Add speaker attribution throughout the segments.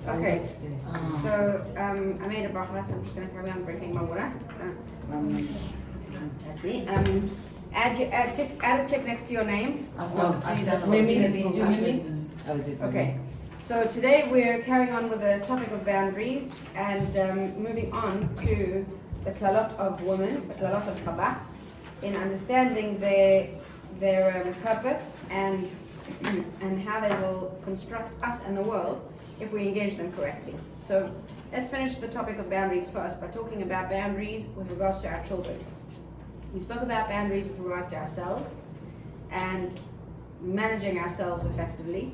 Speaker 1: Okay, so I made a bracha, so I'm just going to carry on drinking my water. Add a tick next to your name. Okay, so today we're carrying on with the topic of boundaries and moving on to the klalot of women, the klalot of Chabad, in understanding their purpose and how they will construct us and the world if we engage them correctly. So let's finish the topic of boundaries first by talking about boundaries with regards to our children. We spoke about boundaries with regards to ourselves and managing ourselves effectively.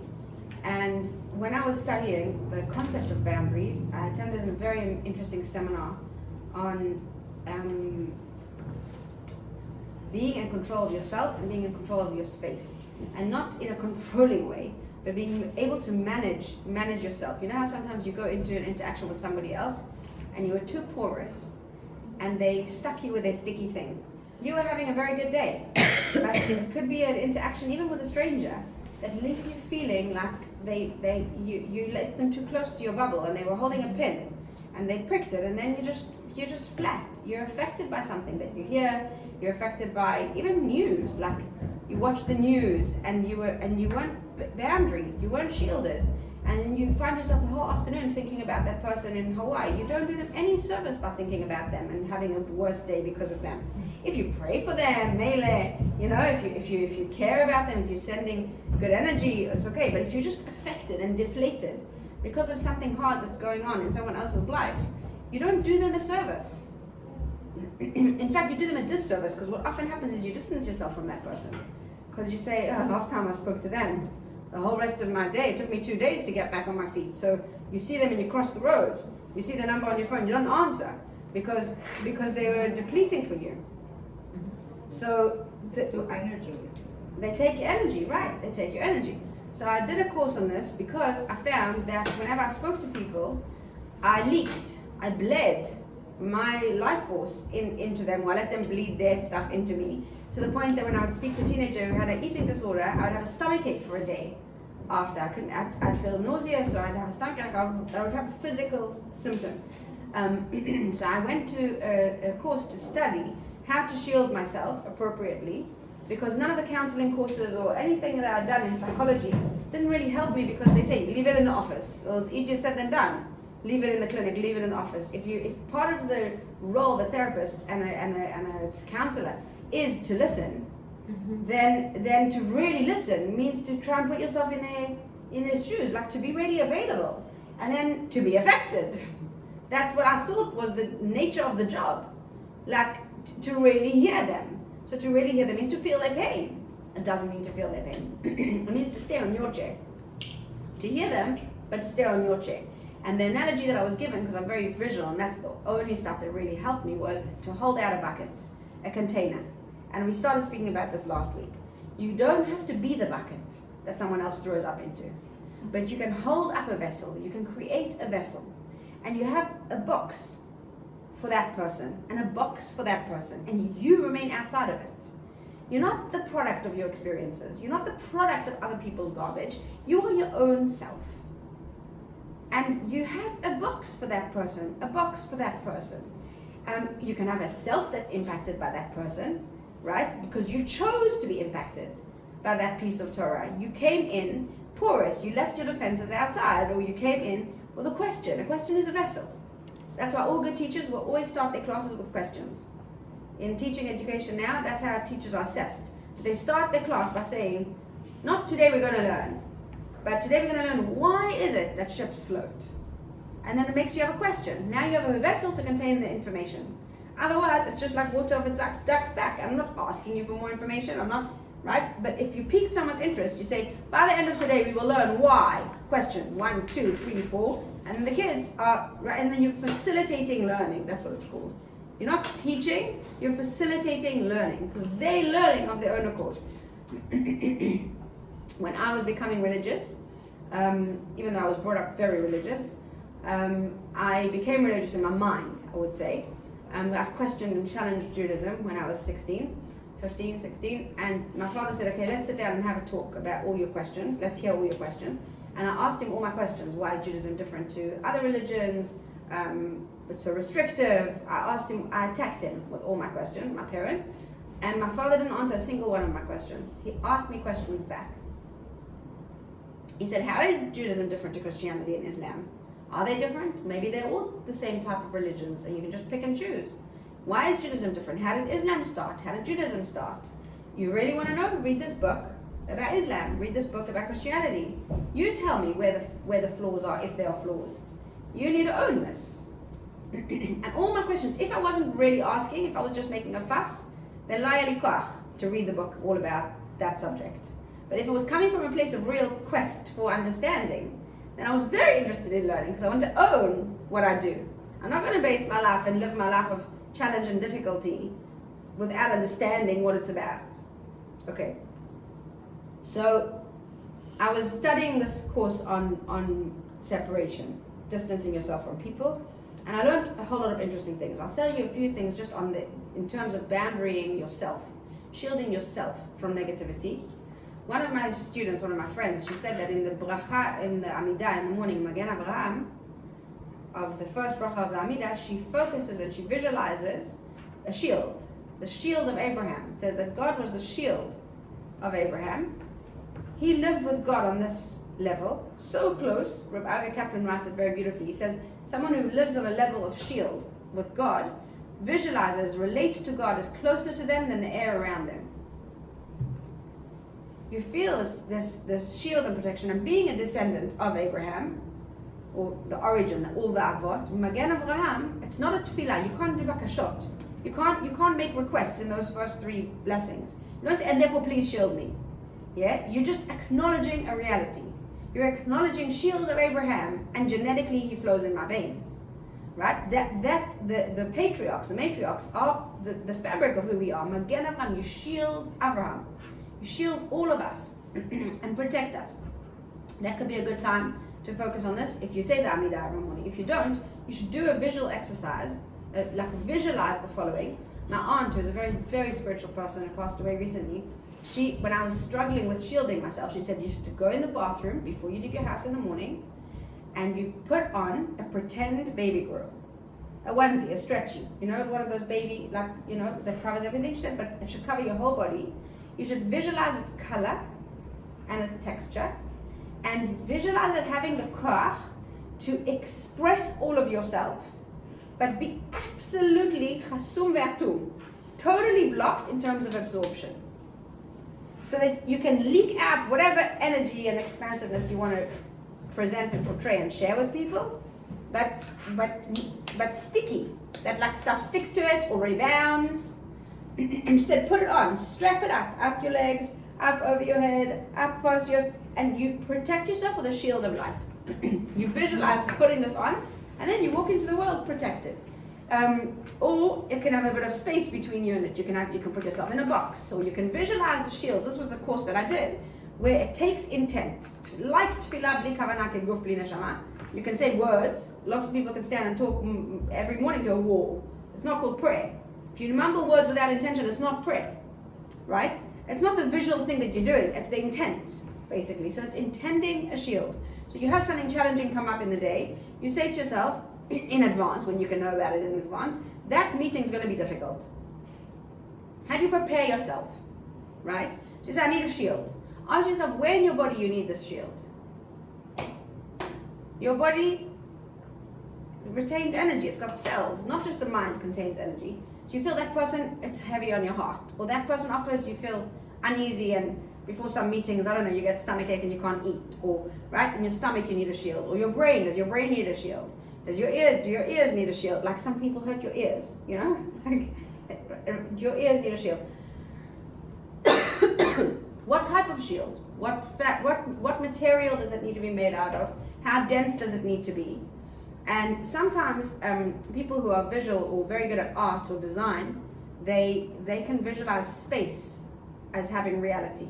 Speaker 1: And when I was studying the concept of boundaries, I attended a very interesting seminar on being in control of yourself and being in control of your space. And not in a controlling way, but being able to manage yourself. You know how sometimes you go into an interaction with somebody else and you were too porous and they stuck you with a sticky thing. You were having a very good day, but it could be an interaction even with a stranger that leaves you feeling like you let them too close to your bubble and they were holding a pin and they pricked it, and then you're just flat. You're affected by something that you hear. You're affected by even news, like you watch the news and you weren't boundary, you weren't shielded, and then you find yourself the whole afternoon thinking about that person in Hawaii. You don't do them any service by thinking about them and having a worse day because of them. If you pray for them, mele, you know, if you care about them, if you're sending good energy, it's okay. But if you're just affected and deflated because of something hard that's going on in someone else's life, you don't do them a service. In fact, you do them a disservice, because what often happens is you distance yourself from that person. Because you say, oh, last time I spoke to them, the whole rest of my day, it took me 2 days to get back on my feet. So you see them and you cross the road. You see the number on your phone, you don't answer because they were depleting for you. So they take your energy, right? They take your energy. So I did a course on this because I found that whenever I spoke to people, I leaked, I bled my life force into them, or I let them bleed their stuff into me, to the point that when I would speak to a teenager who had an eating disorder, I would have a stomach ache for a day after. I'd feel nauseous, or I'd have a stomach ache, I would have a physical symptom. So I went to a course to study how to shield myself appropriately, because none of the counseling courses or anything that I'd done in psychology didn't really help me, because they say leave it in the office, or it's easier said than done. Leave it in the clinic, leave it in the office. If part of the role of a therapist and a counselor is to listen, then to really listen means to try and put yourself in their shoes, like to be really available, and then to be affected. That's what I thought was the nature of the job, like to really hear them. So to really hear them means to feel their pain. It doesn't mean to feel their pain. It means to stay on your chair. To hear them, but to stay on your chair. And the analogy that I was given, because I'm very visual, and that's the only stuff that really helped me, was to hold out a bucket, a container. And we started speaking about this last week. You don't have to be the bucket that someone else throws up into, but you can hold up a vessel, you can create a vessel, and you have a box for that person, and a box for that person, and you remain outside of it. You're not the product of your experiences, you're not the product of other people's garbage, you are your own self. And you have a box for that person, a box for that person. You can have a self that's impacted by that person, right? Because you chose to be impacted by that piece of Torah. You came in porous, you left your defenses outside, or you came in with a question. A question is a vessel. That's why all good teachers will always start their classes with questions. In teaching education now, that's how teachers are assessed. They start their class by saying, not today we're going to learn, but today we're going to learn why is it that ships float? And then it makes you have a question. Now you have a vessel to contain the information. Otherwise, it's just like water off its duck's back. I'm not asking you for more information. I'm not, right? But if you pique someone's interest, you say, by the end of today, we will learn why. Question 1, 2, 3, 4. And then the kids are, right? And then you're facilitating learning. That's what it's called. You're not teaching, you're facilitating learning, because they're learning of their own accord. When I was becoming religious, even though I was brought up very religious, I became religious in my mind, I would say. I questioned and challenged Judaism when I was 15, 16, and my father said, okay, let's sit down and have a talk about all your questions. Let's hear all your questions. And I asked him all my questions. Why is Judaism different to other religions? It's so restrictive. I attacked him with all my questions, my parents. And my father didn't answer a single one of my questions. He asked me questions back. He said, how is Judaism different to Christianity and Islam? Are they different? Maybe they're all the same type of religions and you can just pick and choose. Why is Judaism different? How did Islam start? How did Judaism start? You really want to know? Read this book about Islam. Read this book about Christianity. You tell me where the flaws are, if there are flaws. You need to own this. And all my questions, if I wasn't really asking, if I was just making a fuss, then la yali koach to read the book all about that subject. But if it was coming from a place of real quest for understanding, then I was very interested in learning because I want to own what I do. I'm not going to base my life and live my life of challenge and difficulty without understanding what it's about. Okay. So I was studying this course on separation, distancing yourself from people, and I learned a whole lot of interesting things. I'll tell you a few things just in terms of boundarying yourself, shielding yourself from negativity. One of my students, one of my friends, she said that in the bracha, in the Amidah, in the morning, Magen Avraham, of the first bracha of the Amidah, she focuses and she visualizes a shield, the shield of Abraham. It says that God was the shield of Abraham. He lived with God on this level, so close. Rabbi Aryeh Kaplan writes it very beautifully. He says, someone who lives on a level of shield with God visualizes, relates to God as closer to them than the air around them. You feel this shield and protection, and being a descendant of Abraham, or the origin, all the avot, Magen Avraham, it's not a tefillah. You can't do bakashot. You can't make requests in those first three blessings. You don't say, and therefore please shield me. Yeah, you're just acknowledging a reality. You're acknowledging shield of Abraham, and genetically he flows in my veins. Right? The patriarchs, the matriarchs are the fabric of who we are. Magen Avraham, you shield Abraham. You shield all of us and protect us. That could be a good time to focus on this if you say the Amidah every morning. If you don't, you should do a visual exercise, visualize the following. My aunt, who's a very, very spiritual person who passed away recently, when I was struggling with shielding myself, she said you have to go in the bathroom before you leave your house in the morning and you put on a pretend baby girl. A onesie, a stretchy. You know, one of those baby, that covers everything. She said, but it should cover your whole body. You should visualize its color and its texture and visualize it having the koach to express all of yourself, but be absolutely chasum ve'atum, totally blocked in terms of absorption. So that you can leak out whatever energy and expansiveness you want to present and portray and share with people, but sticky, that like stuff sticks to it or rebounds. And she said, put it on, strap it up your legs, up over your head, up past and you protect yourself with a shield of light. You visualize putting this on, and then you walk into the world protected. Or it can have a bit of space between you and it. You can put yourself in a box, or you can visualize the shields. This was the course that I did, where it takes intent. Like tefillah bli kavanah keguf bli neshama. You can say words. Lots of people can stand and talk every morning to a wall. It's not called prayer. If you mumble words without intention, it's not prayer, right? It's not the visual thing that you're doing, it's the intent, basically. So it's intending a shield. So you have something challenging come up in the day, you say to yourself, in advance, when you can know about it in advance, that meeting's going to be difficult. How do you prepare yourself, right? So you say, I need a shield. Ask yourself, where in your body you need this shield? Your body retains energy, it's got cells, not just the mind contains energy. So you feel that person, it's heavy on your heart. Or that person afterwards you feel uneasy, and before some meetings, I don't know, you get stomach ache and you can't eat. Or, right, in your stomach you need a shield. Or your brain, does your brain need a shield? Do your ears need a shield? Like some people hurt your ears, you know? Like, your ears need a shield. What type of shield? What material does it need to be made out of? How dense does it need to be? And sometimes people who are visual or very good at art or design, they can visualize space as having reality.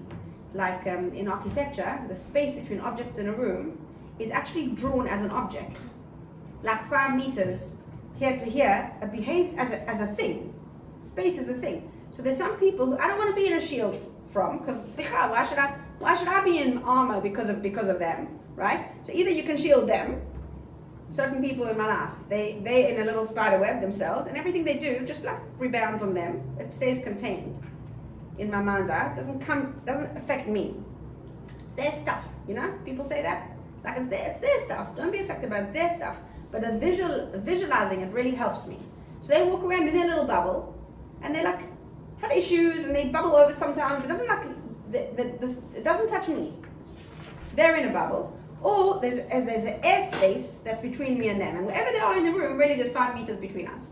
Speaker 1: Like in architecture, the space between objects in a room is actually drawn as an object. Like 5 meters here to here, it behaves as a thing. Space is a thing. So there's some people who I don't want to be in a shield from, because why should I be in armor because of them? right? So either you can shield them, certain people in my life, they're in a little spider web themselves, and everything they do just like rebounds on them. It stays contained in my mind's eye. It doesn't affect me. It's their stuff, People say that. Like it's their stuff. Don't be affected by their stuff. But visualizing it really helps me. So they walk around in their little bubble, and they like have issues, and they bubble over sometimes. But it doesn't it doesn't touch me. They're in a bubble. Or there's an air space that's between me and them. And wherever they are in the room, really there's 5 meters between us.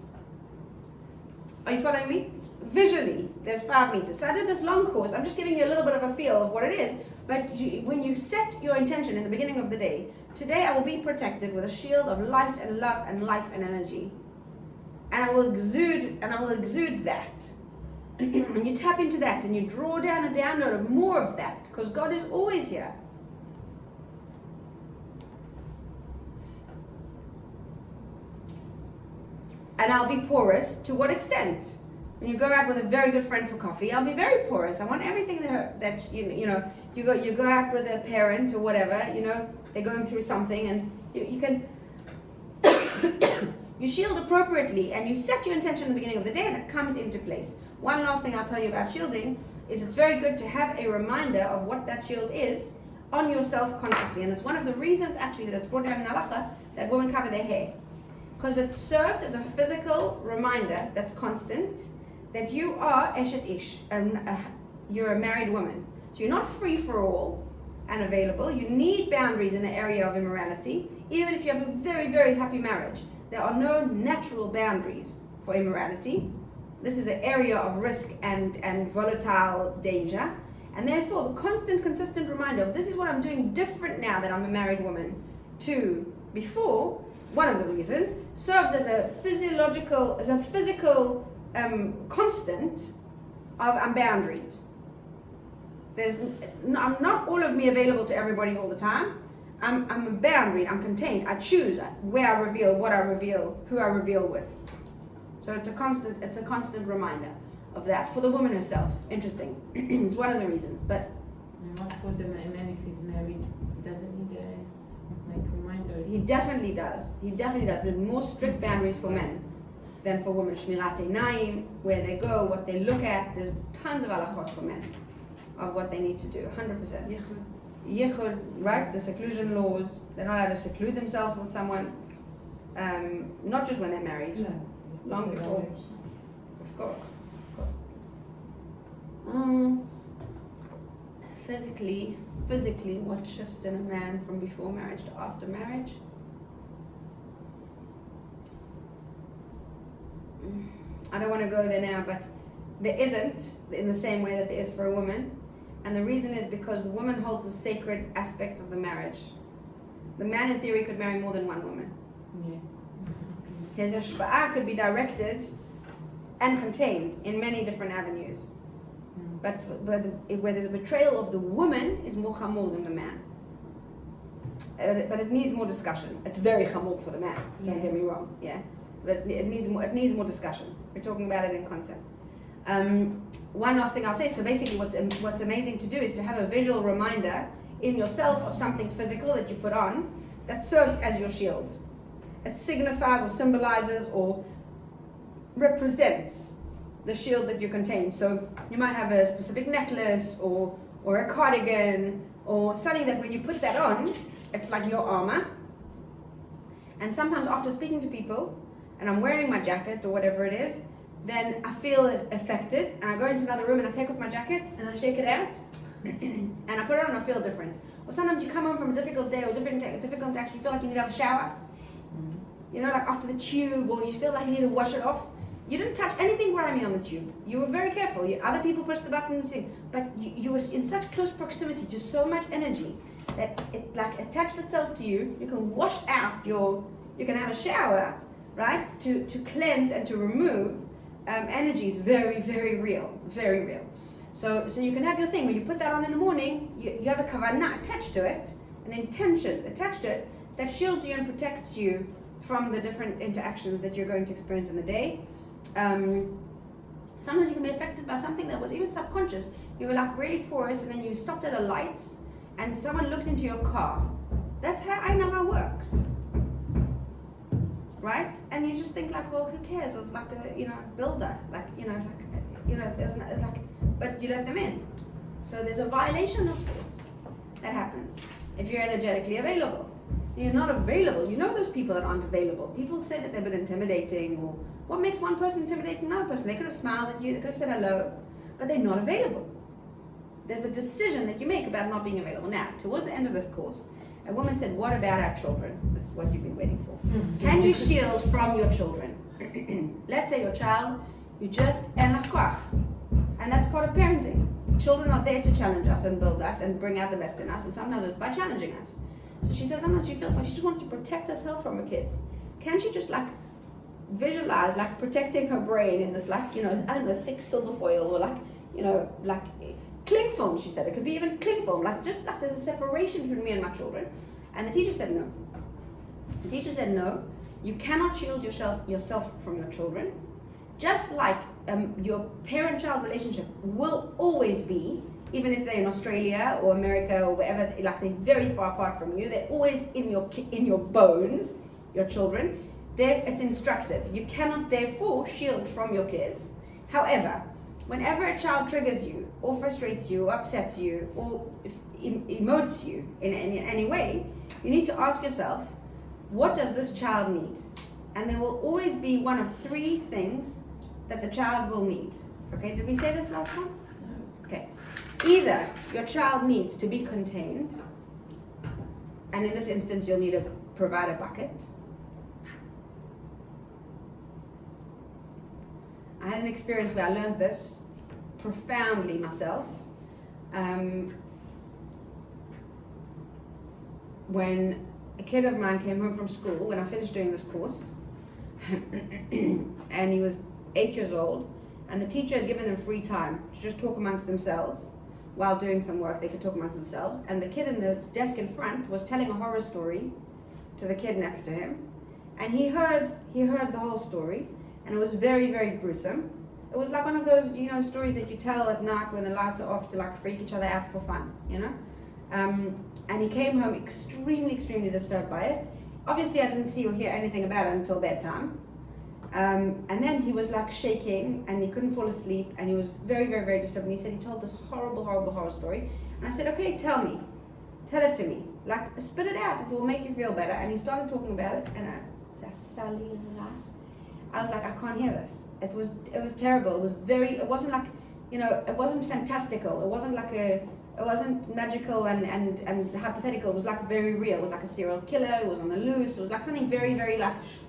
Speaker 1: Are you following me? Visually, there's 5 meters. So I did this long course. I'm just giving you a little bit of a feel of what it is. But when you set your intention in the beginning of the day, today I will be protected with a shield of light and love and life and energy. And I will exude that. And you tap into that and you draw down a download of more of that, because God is always here. And I'll be porous. To what extent? When you go out with a very good friend for coffee, I'll be very porous. I want everything that you go out with a parent or whatever, they're going through something, and you can you shield appropriately, and you set your intention at the beginning of the day, and it comes into place. One last thing I'll tell you about shielding is it's very good to have a reminder of what that shield is on yourself consciously, and it's one of the reasons actually that it's brought down in halacha that women cover their hair. Because it serves as a physical reminder that's constant that you are eshet ish, you're a married woman. So you're not free for all and available. You need boundaries in the area of immorality. Even if you have a very, very happy marriage, there are no natural boundaries for immorality. This is an area of risk and volatile danger. And therefore, the constant, consistent reminder of this is what I'm doing different now that I'm a married woman to before, one of the reasons, serves as a physical constant of boundaries. I'm not all of me available to everybody all the time. I'm a boundary. I'm contained. I choose where I reveal, what I reveal, who I reveal with. So it's a constant reminder of that for the woman herself. Interesting. It's one of the reasons. But
Speaker 2: not for the man if he's married. He doesn't need make reminders.
Speaker 1: He definitely does. There's more strict boundaries for men than for women. Shmirat einayim, where they go, what they look at. There's tons of halachot for men of what they need to do. 100%. Yichud, right? The seclusion laws. They're not allowed to seclude themselves with someone. Not just when they're married.
Speaker 2: No.
Speaker 1: Long before. Of course. Physically, what shifts in a man from before marriage to after marriage? I don't want to go there now, but there isn't in the same way that there is for a woman. And the reason is because the woman holds the sacred aspect of the marriage. The man, in theory, could marry more than one woman.
Speaker 2: Yeah.
Speaker 1: His ishba'ah could be directed and contained in many different avenues. But where there's a betrayal of the woman is more chamor than the man. But it needs more discussion. It's very chamor for the man. Don't get me wrong. Yeah, but it needs more discussion. We're talking about it in concept. One last thing I'll say. So basically, what's amazing to do is to have a visual reminder in yourself of something physical that you put on that serves as your shield. It signifies or symbolizes or represents the shield that you contain. So you might have a specific necklace or a cardigan or something that when you put that on, it's like your armor. And sometimes after speaking to people and I'm wearing my jacket or whatever it is, then I feel affected and I go into another room and I take off my jacket and I shake it out and I put it on and I feel different. Or sometimes you come home from a difficult day or difficult action, you feel like you need to have a shower. Like after the tube, or you feel like you need to wash it off. You didn't touch anything grimy on the tube. You were very careful. Other people pushed the buttons, but you were in such close proximity to so much energy that it like attached itself to you. You can wash out you can have a shower, right? To cleanse and to remove energy is very, very real, very real. So you can have your thing. When you put that on in the morning, you have a kavanah attached to it, an intention attached to it that shields you and protects you from the different interactions that you're going to experience in the day. Sometimes you can be affected by something that was even subconscious. You were like really porous and then you stopped at a lights and someone looked into your car That's how I know how it works. Right? And you just think like, well, who cares? I was like a builder, there's no, like, but you let them in. So there's a violation of sorts that happens if you're energetically available. You're not available. You know those people that aren't available. People say that they've been intimidating, or what makes one person intimidating another person? They could have smiled at you, they could have said hello, but they're not available. There's a decision that you make about not being available. Now, towards the end of this course, a woman said, what about our children? This is what you've been waiting for. Can you shield from your children? Let's say your child, you just, and that's part of parenting. Children are there to challenge us and build us and bring out the best in us, and sometimes it's by challenging us. So she says sometimes she feels like she just wants to protect herself from her kids. Can she just visualize protecting her brain in this thick silver foil, or cling film? She said it could be even cling film, there's a separation between me and my children. And the teacher said no. The teacher said no, you cannot shield yourself from your children. Just like your parent-child relationship will always be, even if they're in Australia or America or wherever, they're very far apart from you, they're always in your bones, your children. It's instructive. You cannot therefore shield from your kids. However, whenever a child triggers you, or frustrates you, or upsets you, or emotes you in any way, you need to ask yourself, what does this child need? And there will always be one of three things that the child will need. Okay, did we say this last time?
Speaker 2: No.
Speaker 1: Okay. Either your child needs to be contained, and in this instance you'll need to provide a bucket. I had an experience where I learned this profoundly myself. When a kid of mine came home from school, when I finished doing this course, and he was 8 years old, and the teacher had given them free time to just talk amongst themselves. While doing some work, they could talk amongst themselves, and the kid in the desk in front was telling a horror story to the kid next to him, and he heard the whole story, and it was very, very gruesome. It was like one of those, stories that you tell at night when the lights are off to freak each other out for fun, and he came home extremely, extremely disturbed by it. Obviously, I didn't see or hear anything about it until bedtime. And then he was shaking, and he couldn't fall asleep, and he was very, very, very disturbed. And he said he told this horrible, horrible horror story. And I said, okay, tell it to me. Spit it out, it will make you feel better. And he started talking about it, and I was like, I can't hear this. It was terrible. It wasn't it wasn't fantastical. It wasn't magical and hypothetical. It was very real. It was a serial killer. It was on the loose. It was something very, very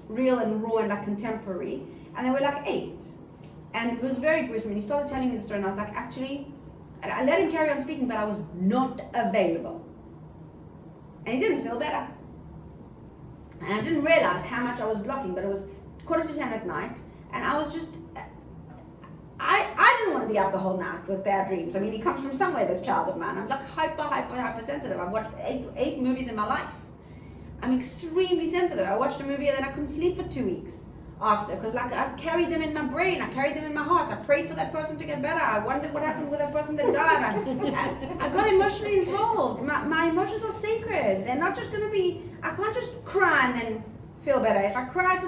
Speaker 1: real and raw and contemporary. And they were 8. And it was very gruesome. And he started telling me the story, and I was actually, I let him carry on speaking, but I was not available. And he didn't feel better. And I didn't realize how much I was blocking, but it was 9:45 at night, and I was just, I didn't want to be up the whole night with bad dreams. I mean, he comes from somewhere, this child of mine. I'm hyper sensitive. I've watched eight movies in my life. I'm extremely sensitive. I watched a movie and then I couldn't sleep for 2 weeks after, because I carried them in my brain, I carried them in my heart. I prayed for that person to get better. I wondered what happened with that person that died. I got emotionally involved. My emotions are sacred. They're not just going to be, I can't just cry and then feel better. If I cry, it's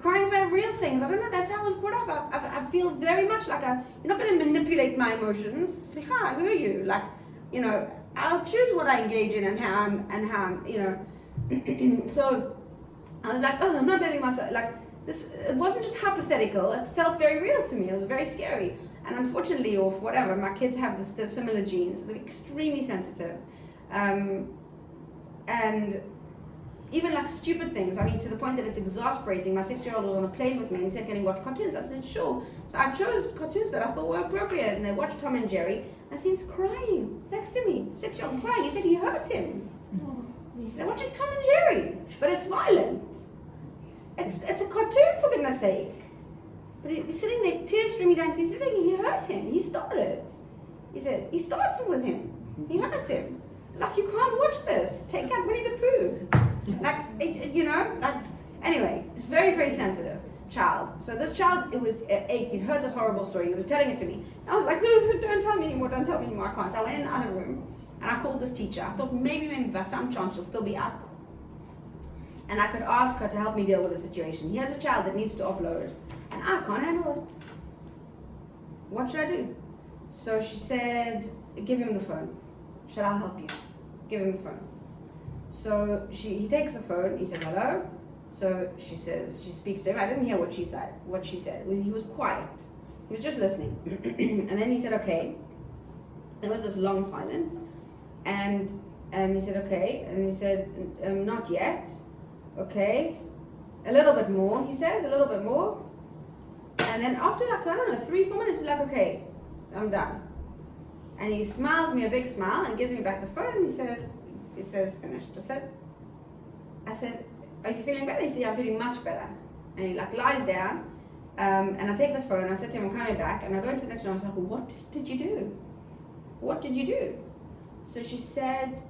Speaker 1: crying about real things. I don't know, that's how I was brought up. I feel very much you're not going to manipulate my emotions. Who are you? I'll choose what I engage in and how I'm, so I was I'm not letting myself, this, it wasn't just hypothetical, it felt very real to me. It was very scary. And unfortunately, or whatever, my kids have the similar genes. They're extremely sensitive. And even stupid things, to the point that it's exasperating. My 6-year-old was on a plane with me and he said, can you watch cartoons? I said, sure. So I chose cartoons that I thought were appropriate, and they watched Tom and Jerry, and I seen him crying next to me, 6-year-old crying. He said he hurt him. They're watching Tom and Jerry, but it's violent. It's a cartoon, for goodness sake. But he's sitting there, tears streaming down, so he's saying he hurt him. He started. He said, he started with him. He hurt him. You can't watch this. Take out Winnie the Pooh. Anyway, it's very, very sensitive child. So this child, it was 8, he'd heard this horrible story, he was telling it to me. I was like, no, don't tell me anymore, I can't. So I went in the other room, And I called this teacher. I thought maybe by some chance she'll still be up. And I could ask her to help me deal with the situation. Here's a child that needs to offload, and I can't handle it. What should I do? So she said, give him the phone. Shall I help you? Give him the phone. So he takes the phone, he says hello. So she speaks to him. I didn't hear what she said. He was quiet. He was just listening. And then he said, okay. There was this long silence. And he said, okay. And he said, not yet. Okay. A little bit more, he says, a little bit more. And then after 3-4 minutes, he's like, okay, I'm done. And he smiles me a big smile and gives me back the phone and he says, finished. I said, are you feeling better? He said, yeah, I'm feeling much better. And he lies down, and I take the phone, I said to him, I'm coming back, and I go into the next room, I was like, well, what did you do? What did you do? So she said,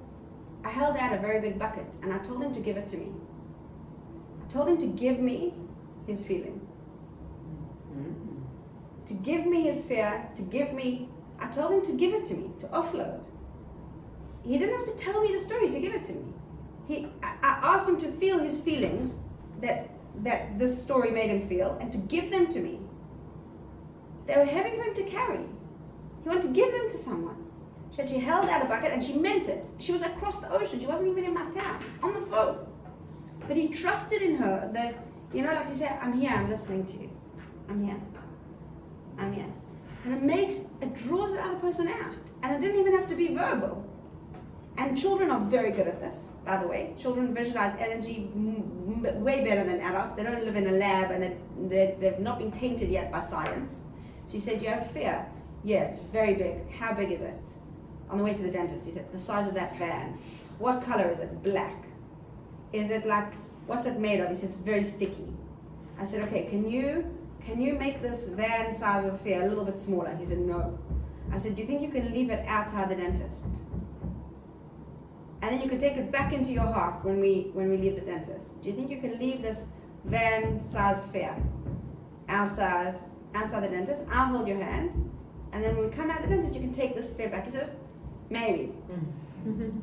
Speaker 1: I held out a very big bucket and I told him to give it to me. I told him to give me his feeling. To give me his fear, I told him to give it to me, to offload. He didn't have to tell me the story to give it to me. I asked him to feel his feelings that this story made him feel and to give them to me. They were heavy for him to carry. He wanted to give them to someone. She held out a bucket and she meant it. She was across the ocean. She wasn't even in my town, on the phone. But he trusted in her that, like he said, I'm here, I'm listening to you. I'm here. I'm here. And it draws the other person out. And it didn't even have to be verbal. And children are very good at this, by the way. Children visualize energy way better than adults. They don't live in a lab and they've not been tainted yet by science. So he said, you have fear? Yeah, it's very big. How big is it? On the way to the dentist, he said, the size of that van. What color is it? Black. Is it what's it made of? He said, it's very sticky. I said, okay, can you make this van size of fear a little bit smaller? He said, no. I said, do you think you can leave it outside the dentist? And then you can take it back into your heart when we leave the dentist. Do you think you can leave this van size fear outside the dentist? I'll hold your hand. And then when we come out of the dentist, you can take this fear back. He said, maybe.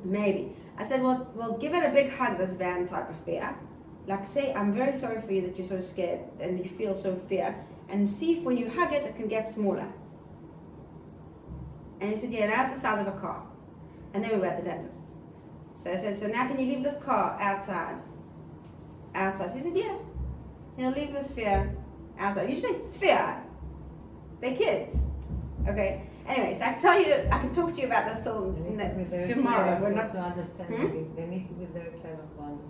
Speaker 1: Maybe. I said, well, give it a big hug, this van type of fear. Say, I'm very sorry for you that you're so scared and you feel so fear. And see if when you hug it, it can get smaller. And he said, yeah, now it's the size of a car. And then we were at the dentist. So I said, so now can you leave this car outside? Outside. So he said, yeah. He'll leave this fear outside. You say fear. They're kids. Okay. Anyway, so I can talk to you about this till tomorrow. We're not
Speaker 3: to understand. They need to be very clever to understand.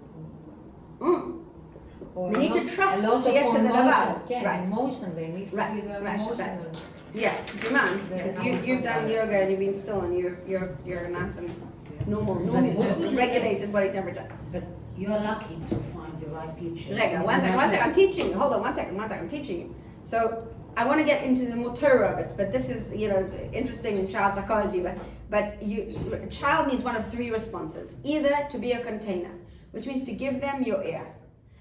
Speaker 1: They need to trust.
Speaker 3: And also
Speaker 1: yes,
Speaker 3: for emotion.
Speaker 1: Yeah, right.
Speaker 3: Emotion. They need to be very emotional.
Speaker 1: Yes, do you mind? Because you've done yoga and you've been still and you're nice and normal regulated body temperature.
Speaker 4: But you're lucky to find the right teacher.
Speaker 1: Rega, one second, I'm teaching you. Hold on, one second, I'm teaching you. So I want to get into the more Torah of it, but this is, interesting in child psychology, but a child needs one of three responses. Either to be a container, which means to give them your ear.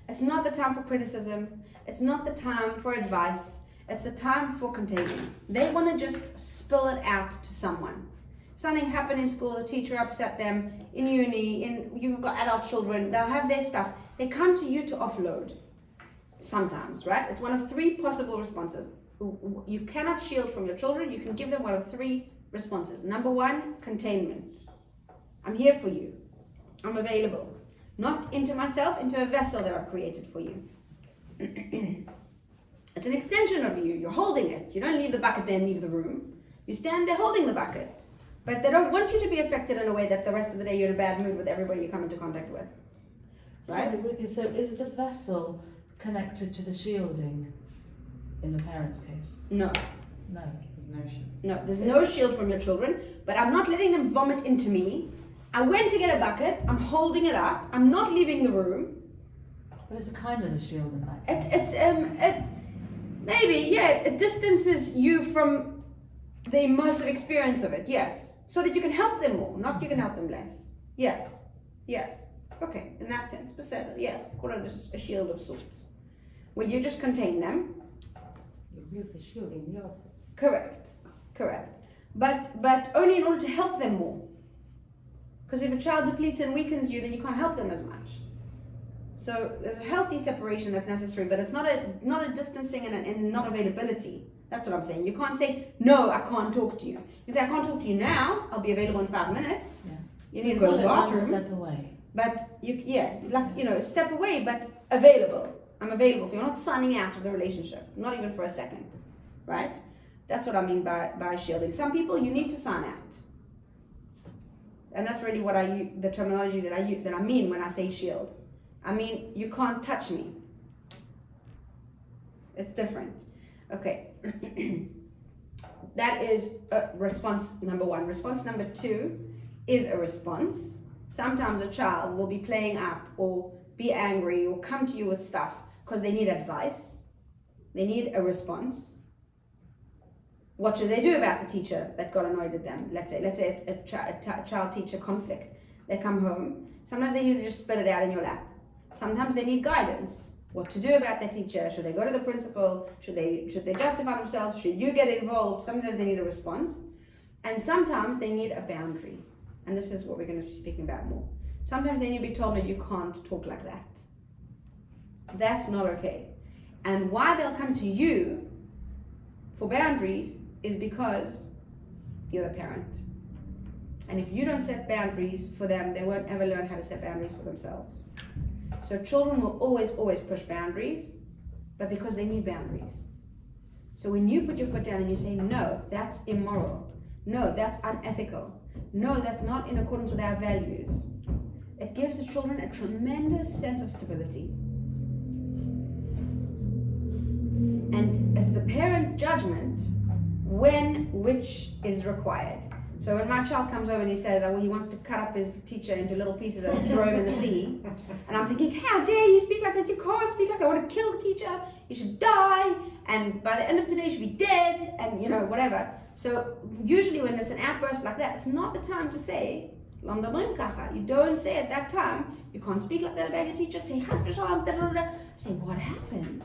Speaker 1: It's not the time for criticism. It's not the time for advice. It's the time for containing. They want to just spill it out to someone. Something happened in school, a teacher upset them, in uni, you've got adult children, they'll have their stuff. They come to you to offload. Sometimes, right? It's one of three possible responses. You cannot shield from your children. You can give them one of three responses. Number one, containment. I'm here for you. I'm available. Not into myself, into a vessel that I've created for you. It's an extension of you. You're holding it. You don't leave the bucket there and leave the room. You stand there holding the bucket. But they don't want you to be affected in a way that the rest of the day you're in a bad mood with everybody you come into contact with. Right?
Speaker 5: So is the vessel connected to the shielding in the parent's case?
Speaker 1: No.
Speaker 5: No.
Speaker 2: There's no shield.
Speaker 1: No, there's no shield from your children, but I'm not letting them vomit into me. I went to get a bucket, I'm holding it up, I'm not leaving the room.
Speaker 5: But it's a kind of a shield in that case.
Speaker 1: Maybe, yeah, it distances you from the immersive experience of it, yes. So that you can help them more, not you can help them less. Yes. Okay, in that sense, Beseder, yes, call it a shield of sorts. Where you just contain them.
Speaker 3: You build the shield in yourself.
Speaker 1: Correct. But only in order to help them more. Because if a child depletes and weakens you, then you can't help them as much. So there's a healthy separation that's necessary, but it's not a distancing and not availability. That's what I'm saying. You can't say, no, I can't talk to you. You say, I can't talk to you now, I'll be available in 5 minutes.
Speaker 5: Yeah.
Speaker 1: You need to go to the
Speaker 5: One
Speaker 1: bathroom.
Speaker 5: step away.
Speaker 1: But step away, but available. I'm available. If you're not signing out of the relationship, not even for a second, right? That's what I mean by shielding. Some people, you need to sign out. And that's really what the terminology that I mean when I say shield. I mean, you can't touch me. It's different. Okay. That is response number 1. Response number 2 is a response. Sometimes a child will be playing up or be angry or come to you with stuff because they need advice. They need a response. What should they do about the teacher that got annoyed at them? Let's say a child-teacher conflict. They come home. Sometimes they need to just spit it out in your lap. Sometimes they need guidance. What to do about their teacher? Should they go to the principal? Should they justify themselves? Should you get involved? Sometimes they need a response. And sometimes they need a boundary. And this is what we're going to be speaking about more. Sometimes they need to be told, no, you can't talk like that. That's not okay. And why they'll come to you for boundaries is because you're the parent. And if you don't set boundaries for them, they won't ever learn how to set boundaries for themselves. So children will always push boundaries, but because they need boundaries. So when you put your foot down and you say, no, that's immoral. No, that's unethical. No, that's not in accordance with our values. It gives the children a tremendous sense of stability. And it's the parent's judgment when which is required. So when my child comes over and he says, oh, well, he wants to cut up his teacher into little pieces and throw him in the sea. And I'm thinking, how dare you speak like that? You can't speak like that. I want to kill the teacher. You should die. And by the end of today, you should be dead. And, whatever. So usually when it's an outburst like that, it's not the time to say, you don't say at that time, you can't speak like that about your teacher. Say, chas v'shalom, da da da. Say, what happened?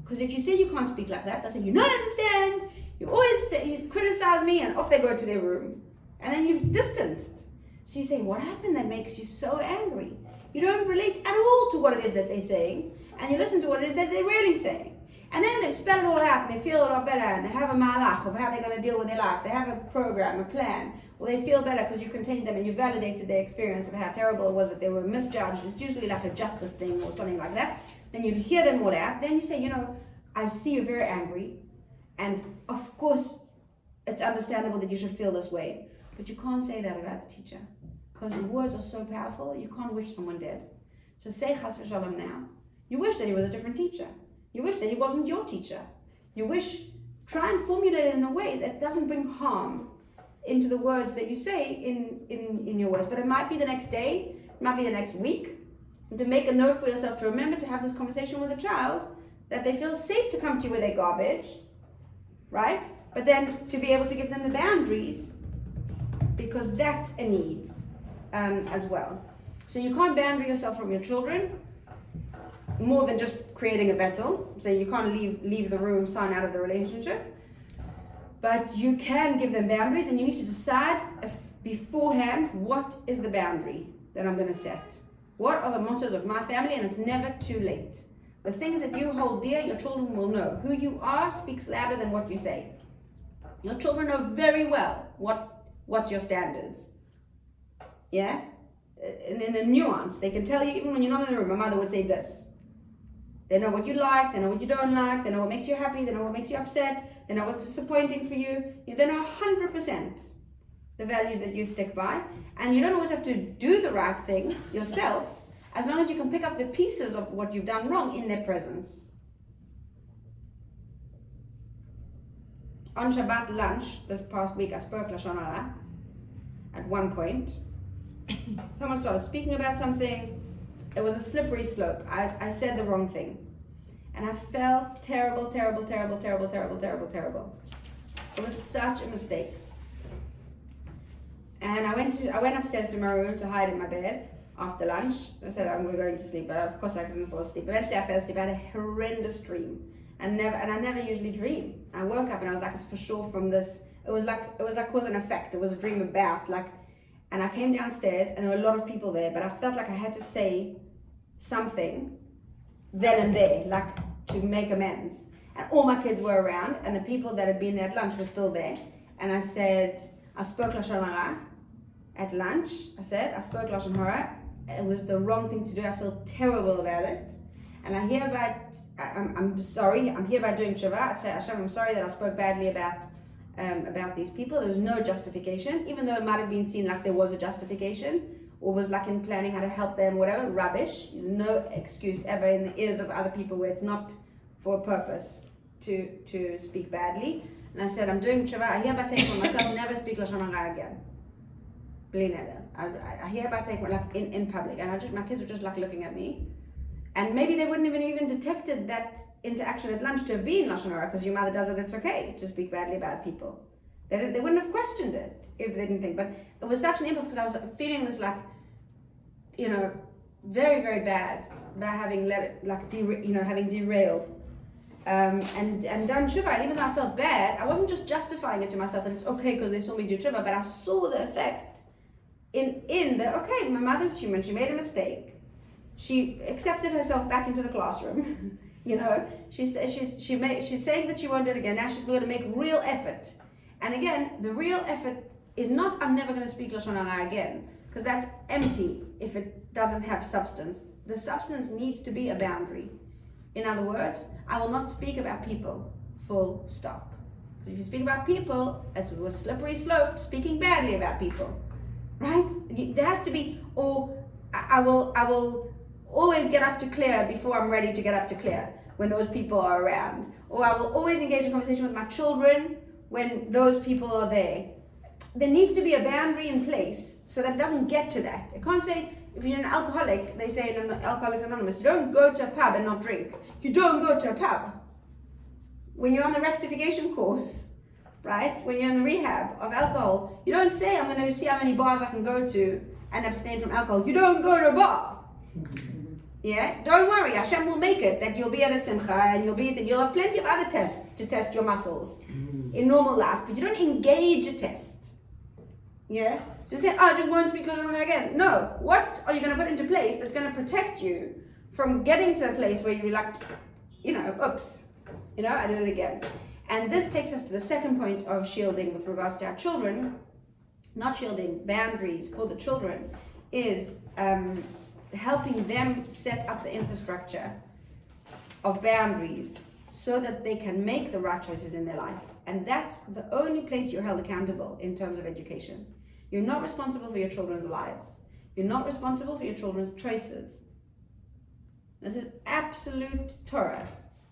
Speaker 1: Because if you say you can't speak like that, they'll say, you don't understand. You criticize me, and off they go to their room. And then you've distanced. So you say, what happened that makes you so angry? You don't relate at all to what it is that they're saying, and you listen to what it is that they're really saying. And then they spell it all out, and they feel a lot better, and they have a malach of how they're going to deal with their life. They have a program, a plan, or they feel better because you contained them and you validated their experience of how terrible it was that they were misjudged. It's usually like a justice thing or something like that. Then you hear them all out. Then you say, I see you're very angry. And of course, it's understandable that you should feel this way, but you can't say that about the teacher because words are so powerful, you can't wish someone dead. So say chas v'shalom now. You wish that he was a different teacher. You wish that he wasn't your teacher. Try and formulate it in a way that doesn't bring harm into the words that you say in your words. But it might be the next day, it might be the next week. And to make a note for yourself to remember to have this conversation with a child, that they feel safe to come to you with their garbage, right? But then to be able to give them the boundaries, because that's a need as well. So you can't boundary yourself from your children more than just creating a vessel. So you can't leave the room, sign out of the relationship. But you can give them boundaries, and you need to decide beforehand what is the boundary that I'm going to set. What are the mottos of my family? And it's never too late. The things that you hold dear, your children will know. Who you are speaks louder than what you say. Your children know very well what's your standards. Yeah? And in the nuance, they can tell you even when you're not in the room. My mother would say this. They know what you like, they know what you don't like, they know what makes you happy, they know what makes you upset, they know what's disappointing for you. They know 100% the values that you stick by. And you don't always have to do the right thing yourself, as long as you can pick up the pieces of what you've done wrong in their presence. On Shabbat lunch this past week, I spoke Lashon Hara at one point. Someone started speaking about something. It was a slippery slope. I said the wrong thing. And I felt terrible. It was such a mistake. And I went upstairs to my room to hide in my bed after lunch. I said I'm going to sleep, but of course I couldn't fall asleep. Eventually I fell asleep. I had a horrendous dream. And I never usually dream. I woke up and I was like, it's for sure from this. It was like cause and effect. It was a dream about And I came downstairs and there were a lot of people there, but I felt like I had to say something then and there, like to make amends. And all my kids were around, and the people that had been there at lunch were still there. And I said, I spoke Lashon Hara at lunch. I spoke Lashon Hara. It was the wrong thing to do. I feel terrible about it. And I hereby, I'm sorry, I'm hereby doing tshuva. I say, Hashem, I'm sorry that I spoke badly about these people. There was no justification, even though it might have been seen like there was a justification, or was like in planning how to help them, whatever, rubbish. No excuse ever in the ears of other people where it's not for a purpose to speak badly. And I said, I'm doing tshuva. I hereby take for myself, never speak Lashon Hara again. Bli neder. I hereby take like in public. And my kids were just like looking at me. And maybe they wouldn't have even detected that interaction at lunch to have been Lashon Hara, because your mother does it, it's okay to speak badly about people. They wouldn't have questioned it if they didn't think. But it was such an impulse because I was feeling this like, very, very bad about having let it, like, having derailed. And done tshuva. And even though I felt bad, I wasn't just justifying it to myself that it's okay because they saw me do tshuva, but I saw the effect in the, okay, my mother's human, she made a mistake. She accepted herself back into the classroom. She's saying that she won't do it again. Now she's going to make real effort. And again, the real effort is not, I'm never going to speak Lashon Hara again, because that's empty if it doesn't have substance. The substance needs to be a boundary. In other words, I will not speak about people, full stop. Because if you speak about people, it's a slippery slope, speaking badly about people, right? There has to be, or I will always get up to clear before I'm ready to get up to clear when those people are around. Or I will always engage in conversation with my children when those people are there. There needs to be a boundary in place so that it doesn't get to that. It can't say, if you're an alcoholic, they say in Alcoholics Anonymous, you don't go to a pub and not drink. You don't go to a pub. When you're on the rectification course, right? When you're in the rehab of alcohol, you don't say, I'm going to see how many bars I can go to and abstain from alcohol. You don't go to a bar. Yeah? Don't worry, Hashem will make it that you'll be at a simcha and you'll have plenty of other tests to test your muscles in normal life, but you don't engage a test. Yeah? So you say, I just won't speak Lashon Hara again. No. What are you going to put into place that's going to protect you from getting to a place where you're like, oops, I did it again. And this takes us to the second point of shielding with regards to our children. Not shielding, boundaries for the children is helping them set up the infrastructure of boundaries so that they can make the right choices in their life. And that's the only place you're held accountable in terms of education. You're not responsible for your children's lives. You're not responsible for your children's choices. This is absolute Torah.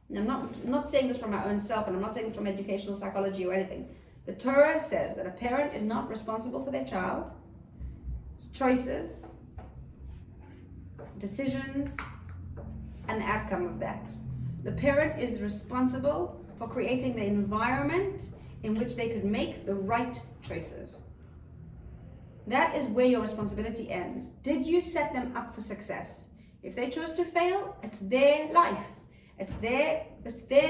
Speaker 1: And I'm not saying this from my own self, and I'm not saying this from educational psychology or anything. The Torah says that a parent is not responsible for their child's choices, decisions, and the outcome of that. The parent is responsible for creating the environment in which they could make the right choices. That is where your responsibility ends. Did you set them up for success? If they chose to fail, it's their life. It's their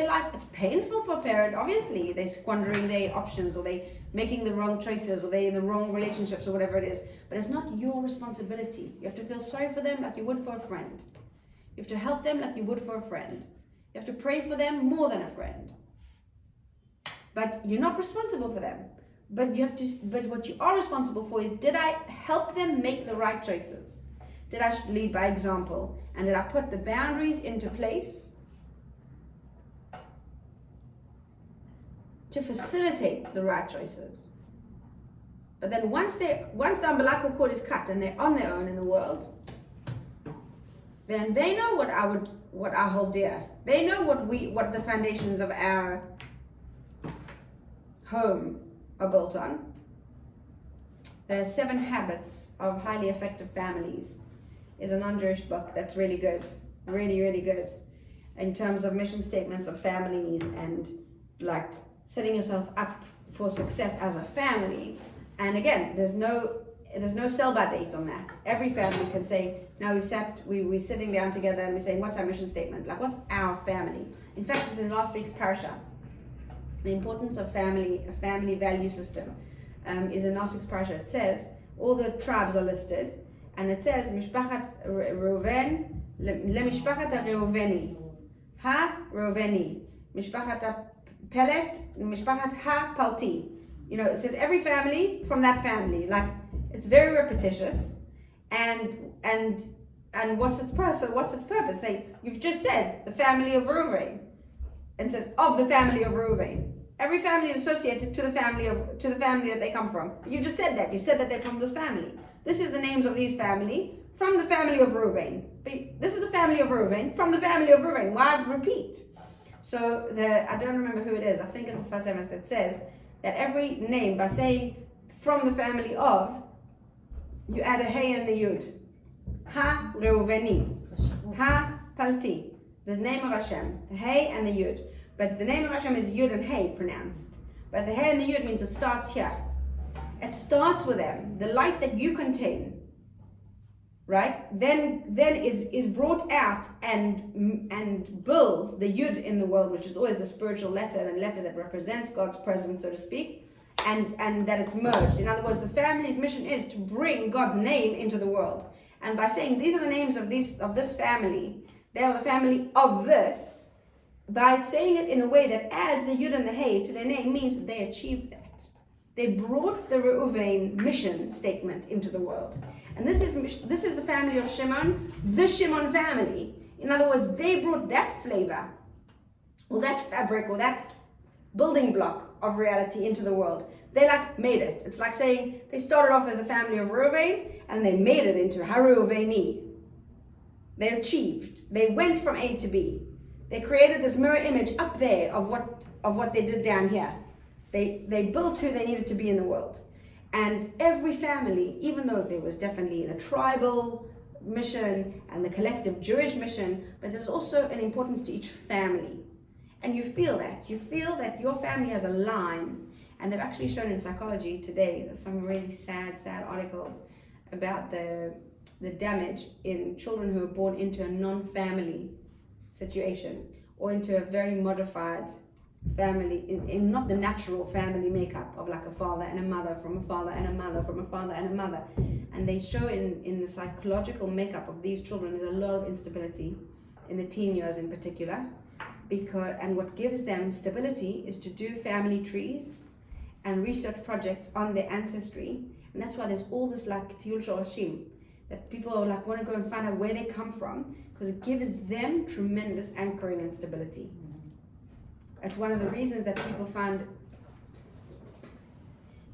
Speaker 1: life. It's painful for a parent, obviously. They're squandering their options, or they're making the wrong choices, or they're in the wrong relationships, or whatever it is. But it's not your responsibility. You have to feel sorry for them like you would for a friend. You have to help them like you would for a friend. You have to pray for them more than a friend. But you're not responsible for them. But what you are responsible for is, did I help them make the right choices? Did I lead by example? And did I put the boundaries into place to facilitate the right choices? But then once the umbilical cord is cut and they're on their own in the world, then they know what I hold dear. They know what the foundations of our home are built on. The 7 Habits of Highly Effective Families is a non-Jewish book that's really good, really, really good in terms of mission statements of families and like setting yourself up for success as a family. And again, there's no sell-by date on that. Every family can say, now we're sitting down together and we're saying, what's our mission statement? Like, what's our family? In fact, it's in last week's parasha. The importance of family, a family value system, is in last week's parasha. It says, all the tribes are listed, and it says Mishpachat Reuven leMishpachat HaReuveni, HaReuveni, Mishpachat Pelet, Mishpachat HaPalti. You know, it says every family from that family. Like, it's very repetitious, and what's its purpose? So what's its purpose? Say, you've just said the family of Reuven, and it says of the family of Reuven. Every family is associated to the family that they come from. You just said that. You said that they're from this family. This is the names of these family from the family of Reuven. This is the family of Reuven from the family of Reuven. Why repeat? So I don't remember who it is. I think it's the Sfas Emes that says that every name, by saying from the family of, you add a hey and a yud. Ha Reuveni, Ha Palti, the name of Hashem, the hey and the yud. But the name of Hashem is yud and hey pronounced. But the hey and the yud means it starts here. It starts with them. The light that you contain, right? Then is brought out and builds the yud in the world, which is always the spiritual letter, the letter that represents God's presence, so to speak. And that it's merged. In other words, the family's mission is to bring God's name into the world. And by saying these are the names of this family, they are the family of this, by saying it in a way that adds the yud and the hey to their name means that they achieved that. They brought the Reuven mission statement into the world. And this is the family of Shimon, the Shimon family. In other words, they brought that flavor, or that fabric, or that building block of reality into the world. They made it. It's like saying they started off as the family of Reuven and they made it into HaReuveni. They achieved. They went from A to B. They created this mirror image up there of what they did down here. They built who they needed to be in the world. And every family, even though there was definitely the tribal mission and the collective Jewish mission, but there's also an importance to each family. And you feel that your family has a line. And they've actually shown in psychology today, there's some really sad articles about the damage in children who are born into a non-family situation, or into a very modified family, in not the natural family makeup of like a father and a mother from a father and a mother from a father and a mother. And they show in the psychological makeup of these children, there's a lot of instability in the teen years in particular. And what gives them stability is to do family trees and research projects on their ancestry. And that's why there's all this like Tiyul Shorashim, that people are like want to go and find out where they come from, because it gives them tremendous anchoring and stability. It's one of the reasons that people find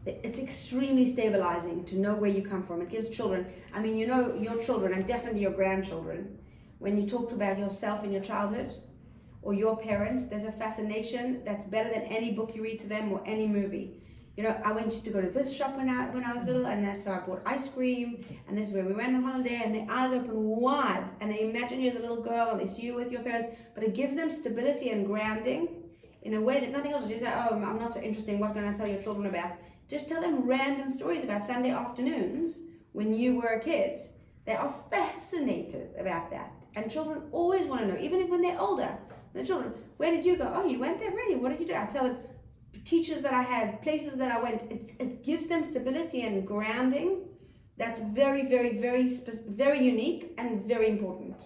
Speaker 1: that it's extremely stabilizing to know where you come from. It gives children, I mean, you know, your children and definitely your grandchildren, when you talk about yourself in your childhood or your parents, there's a fascination that's better than any book you read to them or any movie. You know, I used to go to this shop when I was little, and that's how I bought ice cream, and this is where we went on holiday, and their eyes open wide, and they imagine you as a little girl, and they see you with your parents, but it gives them stability and grounding in a way that nothing else will do. Say, oh, I'm not so interesting, what can I tell your children about? Just tell them random stories about Sunday afternoons when you were a kid. They are fascinated about that, and children always want to know, even when they're older. The children, where did you go? Oh, you went there, really? What did you do? I tell them, teachers that I had, places that I went. It gives them stability and grounding. That's very, very, very, very unique and very important.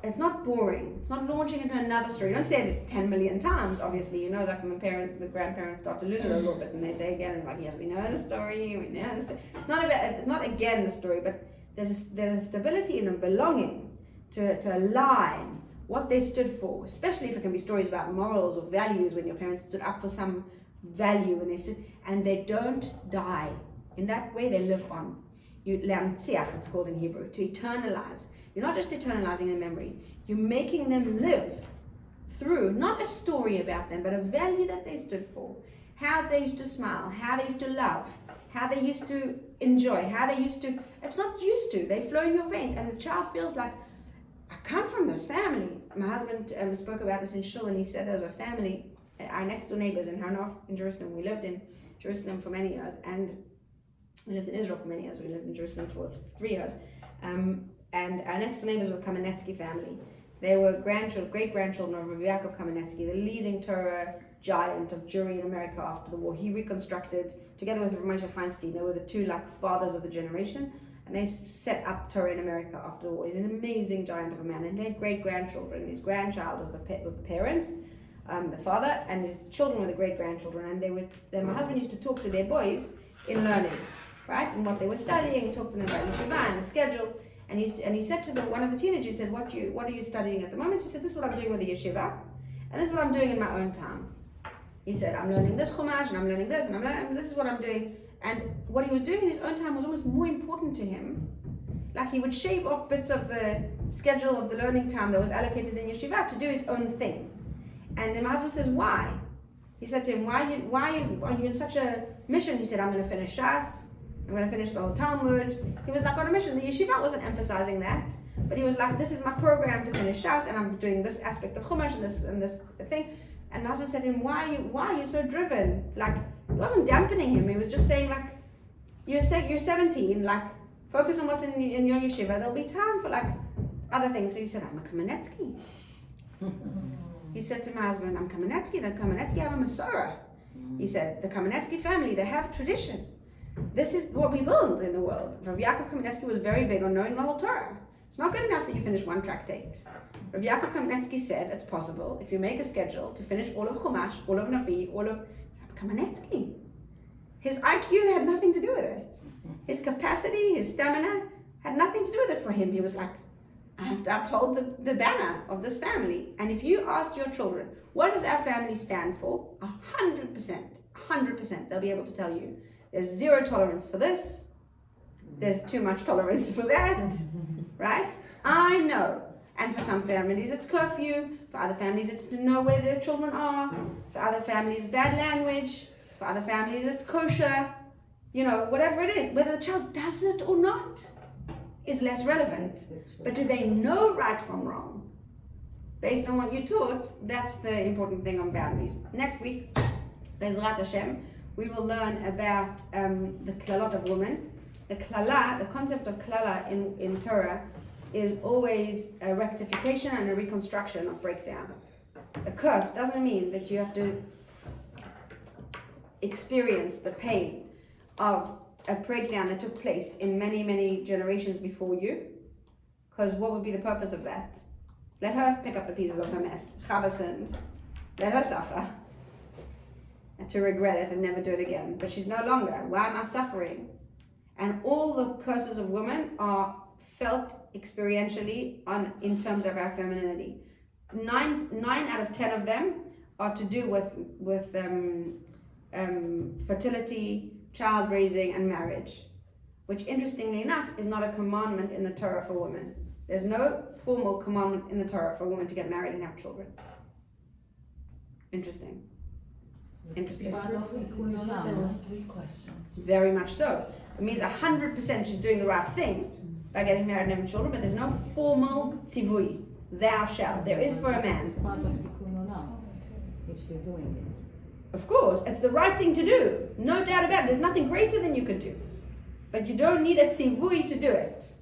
Speaker 1: It's not boring. It's not launching into another story. You don't say it 10 million times, obviously. You know, like when the grandparents start to lose it a little bit, and they say again, it's like, yes, we know the story, we know the story. It's not again the story, but there's a stability and a belonging to align what they stood for, especially if it can be stories about morals or values, when your parents stood up for some value and they don't die. In that way, they live on. Le'amtziach, it's called in Hebrew, to eternalize. You're not just eternalizing their memory, you're making them live through, not a story about them, but a value that they stood for. How they used to smile, how they used to love, how they used to enjoy, how they used to, it's not used to, they flow in your veins, and the child feels like, I come from this family. My husband spoke about this in Shul, and he said there was a family, our next door neighbors in Hanof in Jerusalem. We lived in Jerusalem for many years, and we lived in Israel for many years. We lived in Jerusalem for 3 years. And our next door neighbors were Kamenetsky family. They were great-grandchildren of Rabbi Yaakov Kamenetsky, the leading Torah giant of Jewry in America after the war. He reconstructed, together with Rav Moshe Feinstein, they were the two fathers of the generation, and they set up Torah in America after the war. He's an amazing giant of a man, and they had great-grandchildren. His grandchild was the parents, the father, and his children were the great-grandchildren, and my husband used to talk to their boys in learning, right, and what they were studying. He talked to them about yeshiva and the schedule. And he said to one of the teenagers, he said, what are you studying at the moment? She said, this is what I'm doing with the yeshiva, and this is what I'm doing in my own time. He said, I'm learning this chumash, and I'm learning this, and this is what I'm doing. And what he was doing in his own time was almost more important to him. Like he would shave off bits of the schedule of the learning time that was allocated in yeshiva to do his own thing. And my husband says, why? He said to him, why are you in such a mission? He said, I'm going to finish Shas. I'm going to finish the whole Talmud. He was like on a mission. The yeshiva wasn't emphasizing that, but he was like, this is my program to finish Shas, and I'm doing this aspect of Chumash and this thing. And my husband said to him, why are you so driven? Like, he wasn't dampening him. He was just saying, like, you're 17, like, focus on what's in your yeshiva. There'll be time for, like, other things. So he said, I'm a Kamenetsky. He said to my husband, I'm Kamenetsky. The Kamenetsky have a Masorah. He said, the Kamenetsky family, they have tradition. This is what we build in the world. Rav Yaakov Kamenetsky was very big on knowing the whole Torah. It's not good enough that you finish one tractate. Rav Yaakov Kamenetsky said it's possible if you make a schedule to finish all of Chumash, all of Navi, all of Kamenetsky. His IQ had nothing to do with it. His capacity, his stamina had nothing to do with it for him. He was like, I have to uphold the banner of this family. And if you asked your children, what does our family stand for? 100%, they'll be able to tell you. There's zero tolerance for this. There's too much tolerance for that, right? I know. And for some families it's curfew. For other families it's to know where their children are. For other families bad language. For other families it's kosher. You know, whatever it is. Whether the child does it or not is less relevant. But do they know right from wrong? Based on what you taught, that's the important thing on boundaries. Next week, Bezrat Hashem, we will learn about the klalot of women. The klala, the concept of klala in Torah, is always a rectification and a reconstruction of breakdown. A curse doesn't mean that you have to experience the pain of a breakdown that took place in many, many generations before you. Because what would be the purpose of that? Let her pick up the pieces of her mess. Chava sinned. Let her suffer. To regret it and never do it again. But she's no longer. Why am I suffering? And all the curses of women are felt experientially in terms of our femininity. 9 out of 10 of them are to do with fertility, child raising, and marriage, which interestingly enough is not a commandment in the Torah for women. There's no formal commandment in the Torah for women to get married and have children. Interesting. Interesting.
Speaker 5: There was 3 questions.
Speaker 1: Very much so. It means 100% she's doing the right thing by getting married and having children, but there's no formal tzivui. Thou shalt. There is for a man.
Speaker 3: It's part of Tikkun Olam, if she's doing it.
Speaker 1: Of course, it's the right thing to do. No doubt about it. There's nothing greater than you could do. But you don't need a tzivui to do it.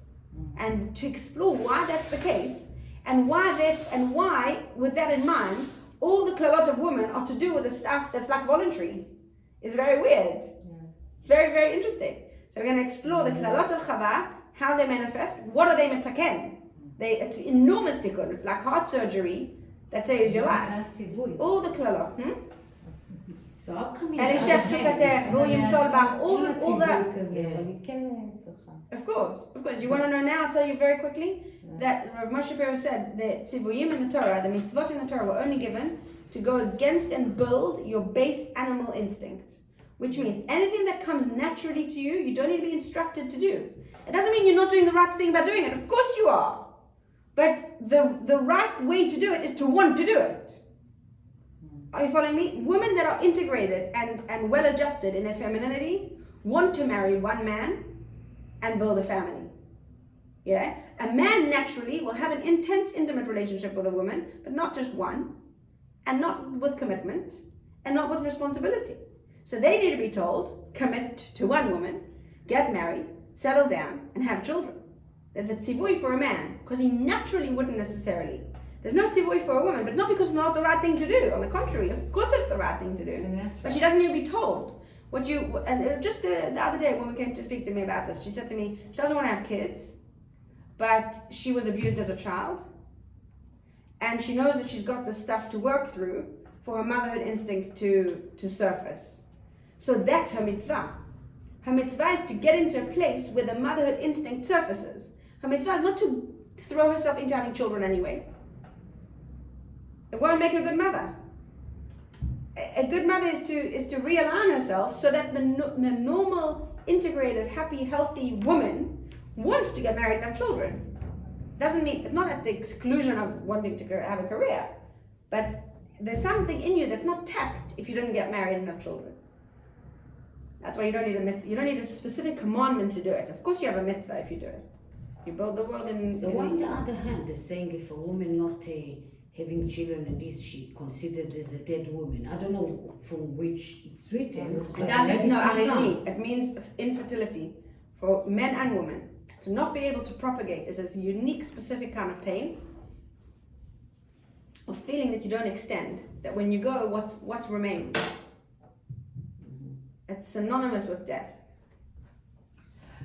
Speaker 1: And to explore why that's the case, and why, with that in mind, all the klalot of women are to do with the stuff that's like voluntary. It's very weird. Very, very interesting. So we're going to explore the klalot of Chava, how they manifest, what are they metaken? It's enormous tikkun. It's like heart surgery that saves your life. All the klalot.
Speaker 4: So how come you
Speaker 1: Elishef Chukatech, William Sholbach, all the. Of course. You want to know now? I'll tell you very quickly that Rav Moshe Shapiro said the tzivuyim in the Torah, the mitzvot in the Torah, were only given to go against and build your base animal instinct, which means anything that comes naturally to you, you don't need to be instructed to do. It doesn't mean you're not doing the right thing by doing it. Of course you are, but the right way to do it is to want to do it. Are you following me? Women that are integrated and well adjusted in their femininity want to marry one man and build a family. Yeah? A man naturally will have an intense, intimate relationship with a woman, but not just one, and not with commitment, and not with responsibility. So they need to be told, commit to one woman, get married, settle down, and have children. There's a tzivui for a man, because he naturally wouldn't necessarily. There's no tzivui for a woman, but not because it's not the right thing to do. On the contrary, of course it's the right thing to
Speaker 3: It's a
Speaker 1: do.
Speaker 3: natural.
Speaker 1: But she doesn't need to be told. Just the other day when we came to speak to me about this, she said to me she doesn't want to have kids, but she was abused as a child. And she knows that she's got this stuff to work through for her motherhood instinct to surface. So that's her mitzvah. Her mitzvah is to get into a place where the motherhood instinct surfaces. Her mitzvah is not to throw herself into having children anyway. It won't make a good mother. A good mother is to realign herself so that the normal, integrated, happy, healthy woman wants to get married and have children. Doesn't mean, it's not at the exclusion of wanting to have a career, but there's something in you that's not tapped if you don't get married and have children. That's why you don't need a mitzvah. You don't need a specific commandment to do it. Of course you have a mitzvah if you do it. You build the world in...
Speaker 4: So on the other hand, they're saying if a woman not having children and this, she considered as a dead woman. I don't know from which it's written.
Speaker 1: It doesn't, no, Arini, it means infertility for men and women. To not be able to propagate is a unique, specific kind of pain, of feeling that you don't extend, that when you go, what remains? It's synonymous with death.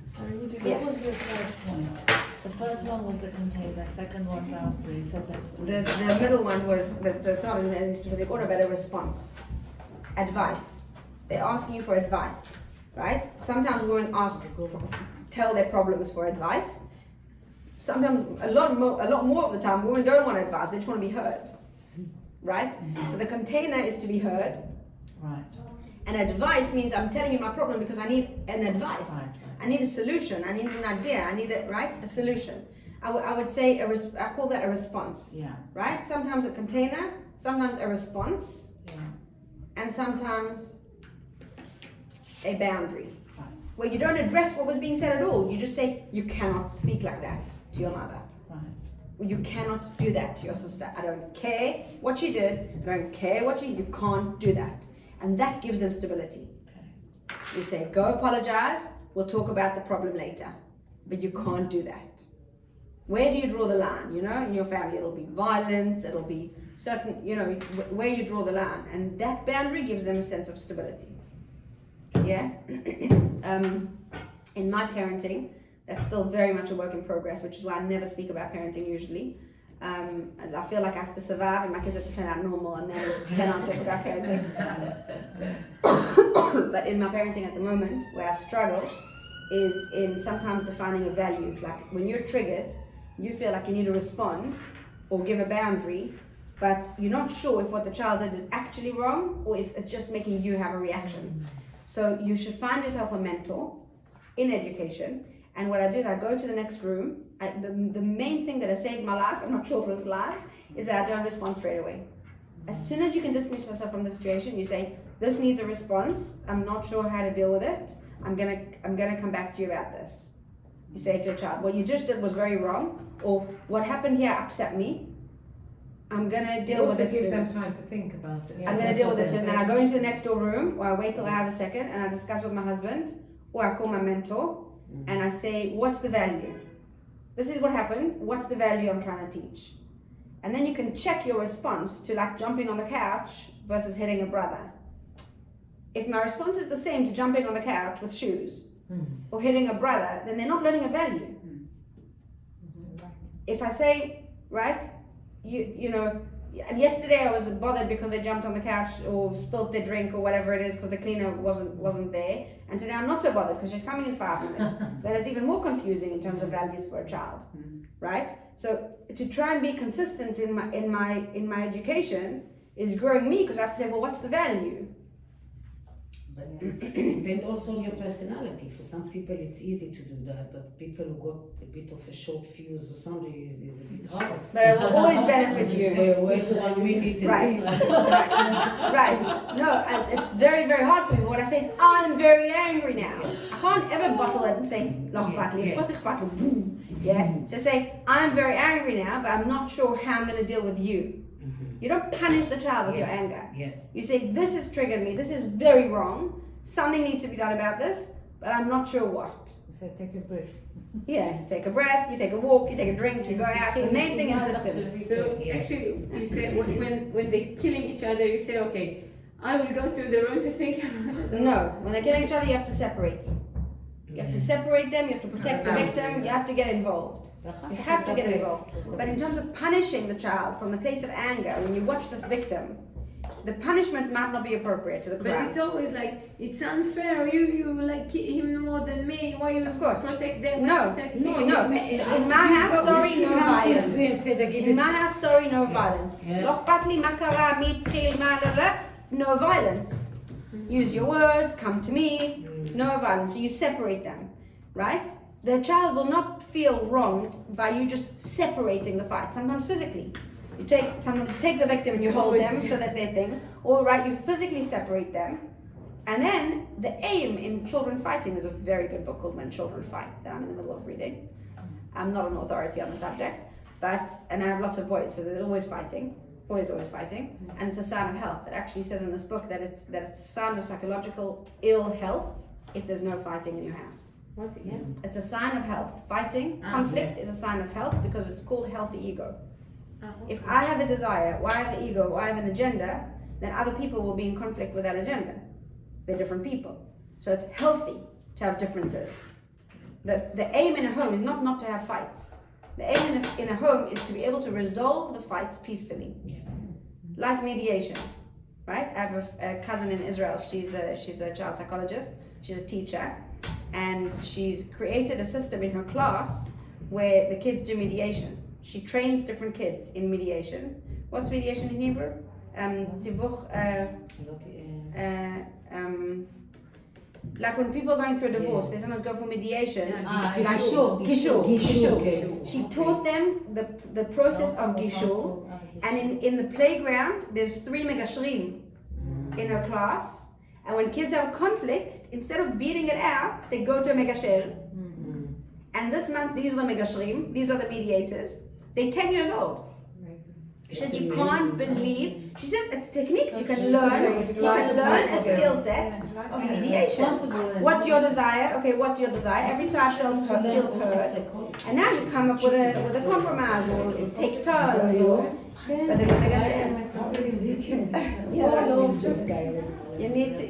Speaker 5: Sorry, Ruby,
Speaker 1: Yeah.
Speaker 5: what was your third point? The first one was the container, second one boundary, you said that's
Speaker 1: The middle one was, but there's not in any specific order, but a response. Advice. They're asking you for advice, right? Sometimes women tell their problems for advice. Sometimes, a lot more of the time, women don't want advice, they just want to be heard, right? So the container is to be heard.
Speaker 5: right.
Speaker 1: And advice means I'm telling you my problem because I need an advice.
Speaker 5: Right.
Speaker 1: I need a solution. I need an idea. I need a solution. I would say I call that a response.
Speaker 5: Yeah.
Speaker 1: Right? Sometimes a container, sometimes a response,
Speaker 5: Yeah.
Speaker 1: and sometimes a boundary.
Speaker 5: Right.
Speaker 1: Where you don't address what was being said at all. You just say you cannot speak like that to your mother.
Speaker 5: Right.
Speaker 1: You cannot do that to your sister. I don't care what she did. I don't care you can't do that. And that gives them stability.
Speaker 5: Okay.
Speaker 1: You say, go apologize, we'll talk about the problem later. But you can't do that. Where do you draw the line? You know, in your family, it'll be violence, it'll be certain, you know, where you draw the line. And that boundary gives them a sense of stability. Yeah? In my parenting, that's still very much a work in progress, which is why I never speak about parenting usually. And I feel like I have to survive and my kids have to turn out normal and then I'll talk about parenting. But in my parenting at the moment, where I struggle is in sometimes defining a value. Like when you're triggered, you feel like you need to respond or give a boundary, but you're not sure if what the child did is actually wrong or if it's just making you have a reaction. So you should find yourself a mentor in education. And what I do is I go to the next room. The main thing that has saved my life, and not children's lives, is that I don't respond straight away. As soon as you can distance yourself from the situation, you say, this needs a response. I'm not sure how to deal with it. I'm gonna come back to you about this. You say to a child, what you just did was very wrong, or what happened here upset me. I'm gonna deal with it
Speaker 3: gives
Speaker 1: soon.
Speaker 3: them time to think about it.
Speaker 1: I'm gonna deal with it soon. Then I go into the next door room, or I wait till I have a second, and I discuss with my husband, or I call my mentor, and I say, what's the value? This is what happened. What's the value I'm trying to teach? And then you can check your response to like jumping on the couch versus hitting a brother. If my response is the same to jumping on the couch with shoes or hitting a brother, then they're not learning a value. If I say, right, you know, yesterday I was bothered because they jumped on the couch or spilled their drink or whatever it is because the cleaner wasn't there, and today I'm not so bothered because she's coming in 5 minutes. So then it's even more confusing in terms of values for a child, right? So to try and be consistent in my education is growing me because I have to say, well, what's the value?
Speaker 4: But it depends also on your personality. For some people it's easy to do that, but people who got a bit of a short fuse or something is a bit hard.
Speaker 1: But it will always benefit you.
Speaker 4: Where's 1 minute? and
Speaker 1: Right.
Speaker 4: this?
Speaker 1: Right. No, it's very, very hard for me. What I say is, I'm very angry now. I can't ever bottle it and say, "Lach battle." Of course, ich battle. Yeah. So say, I'm very angry now, but I'm not sure how I'm going to deal with you. You don't punish the child with your anger.
Speaker 4: Yeah.
Speaker 1: You say, this has triggered me. This is very wrong. Something needs to be done about this, but I'm not sure what.
Speaker 3: So take a breath.
Speaker 1: Yeah, you take a breath, you take a walk, you take a drink, you go out. The main thing is distance.
Speaker 2: So
Speaker 4: Yes.
Speaker 2: actually, you say when they're killing each other, you say, okay, I will go to the room to think about it.
Speaker 1: No, when they're killing each other, you have to separate. You have to separate them, you have to protect the victim, you have to get involved. You have to get involved. But in terms of punishing the child from the place of anger, when you watch this victim, the punishment might not be appropriate to the
Speaker 2: But
Speaker 1: crowd.
Speaker 2: it's always like, it's unfair, you like him more than me, why you
Speaker 1: Of course.
Speaker 2: protect them?
Speaker 1: No.
Speaker 2: Protect
Speaker 1: No,
Speaker 2: him?
Speaker 1: in my house, sorry, no violence.
Speaker 4: In
Speaker 1: In my house, sorry, no violence.
Speaker 4: Yeah.
Speaker 1: לא אכפת לי מה קרה, מי התחיל, מה, לא, לא. No violence. Use your words, come to me. No violence. So you separate them, right? The child will not feel wronged by you just separating the fight, sometimes physically. Sometimes you take the victim and you
Speaker 2: It's
Speaker 1: hold
Speaker 2: always
Speaker 1: them so that they think, or right, you physically separate them. And then the aim in children fighting, there's a very good book called When Children Fight that I'm in the middle of reading. I'm not an authority on the subject, and I have lots of boys, so they're always fighting, always fighting, and it's a sign of health. It actually says in this book that it's a sign of psychological ill health if there's no fighting in your house.
Speaker 2: What? Yeah.
Speaker 1: It's a sign of health. Fighting, conflict is a sign of health because it's called healthy ego. If I have a desire, or I have an ego, or I have an agenda, then other people will be in conflict with that agenda. They're different people. So it's healthy to have differences. The aim in a home is not to have fights. The aim in a home is to be able to resolve the fights peacefully.
Speaker 4: Yeah.
Speaker 1: Like mediation, right? I have a cousin in Israel. She's a child psychologist. She's a teacher. And she's created a system in her class where the kids do mediation. She trains different kids in mediation. What's mediation in Hebrew? Tivuch, like when people are going through a divorce, they sometimes go for mediation. Like Gishur. She taught them the process of Gishur. And in the playground, there's 3 megashrim in her class. And when kids have a conflict, instead of beating it out, they go to a megasher. And this month, these are the megashrim, these are the mediators. They're 10 years old. She says you can't believe. She says it's techniques you can learn. You can learn a skill set of mediation. What's your desire? Okay, what's your desire? Every side feels heard. And now you come up with a compromise or take turns or. But there's a megasher. You need to.